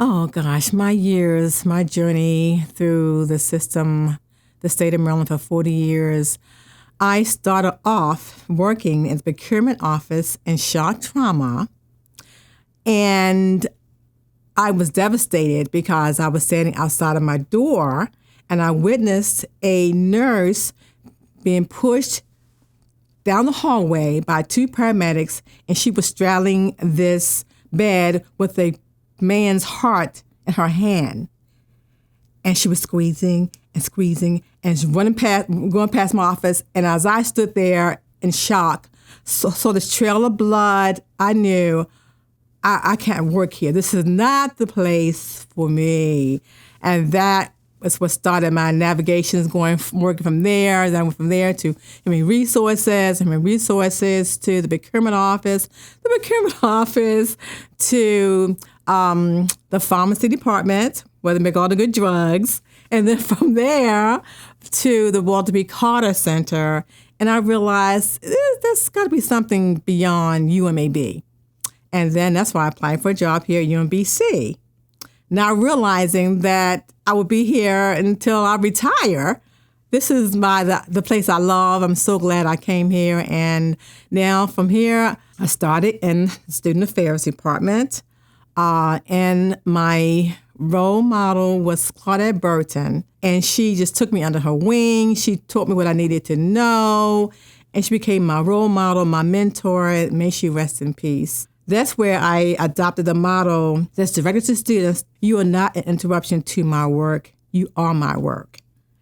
Oh gosh, my years, my journey through the system, the state of Maryland for 40 years. I started off working in the procurement office in shock trauma, and I was devastated because I was standing outside of my door and I witnessed a nurse being pushed down the hallway by two paramedics, and she was straddling this bed with a man's heart in her hand. And she was squeezing and going past my office. And as I stood there in shock, saw this trail of blood, I knew I can't work here. This is not the place for me. And that was what started my navigations, working from there. Then I went from there to human resources to the procurement office to the pharmacy department, where they make all the good drugs. And then from there to the Walter B. Carter Center. And I realized there's got to be something beyond UMAB. And then that's why I applied for a job here at UMBC. Now realizing that I would be here until I retire. This is the place I love. I'm so glad I came here. And now from here, I started in the Student Affairs Department. And my role model was Claudette Burton. And she just took me under her wing. She taught me what I needed to know. And she became my role model, my mentor. May she rest in peace. That's where I adopted the motto that's directed to students: you are not an interruption to my work. You are my work.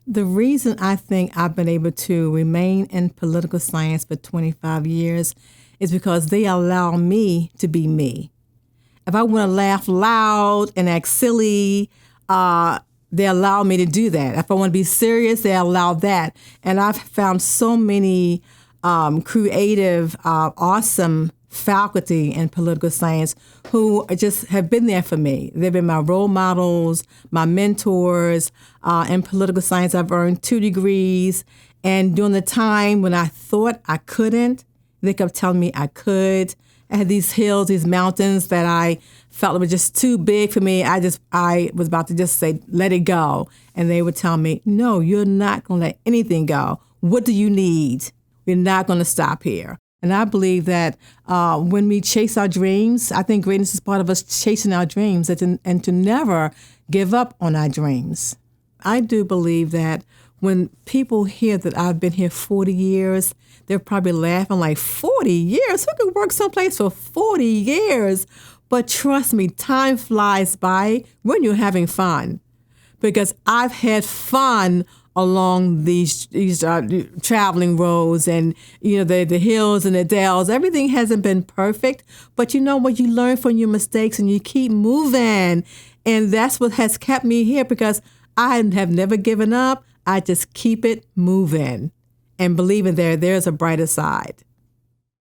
The reason I think I've been able to remain in political science for 25 years is because they allow me to be me. If I want to laugh loud and act silly, they allow me to do that. If I want to be serious, they allow that. And I've found so many creative, awesome faculty in political science who just have been there for me. They've been my role models, my mentors. In political science, I've earned 2 degrees. And during the time when I thought I couldn't, they kept telling me I could. I had these hills, these mountains that I felt were just too big for me. I was about to just say, let it go. And they would tell me, no, you're not going to let anything go. What do you need? We're not going to stop here. And I believe that when we chase our dreams, I think greatness is part of us chasing our dreams and to never give up on our dreams. I do believe that when people hear that I've been here 40 years, they're probably laughing like, 40 years? Who could work someplace for 40 years? But trust me, time flies by when you're having fun. Because I've had fun along these traveling roads and, the hills and the dales. Everything hasn't been perfect, but you know what? You learn from your mistakes and you keep moving. And that's what has kept me here, because I have never given up. I just keep it moving and believing there's a brighter side.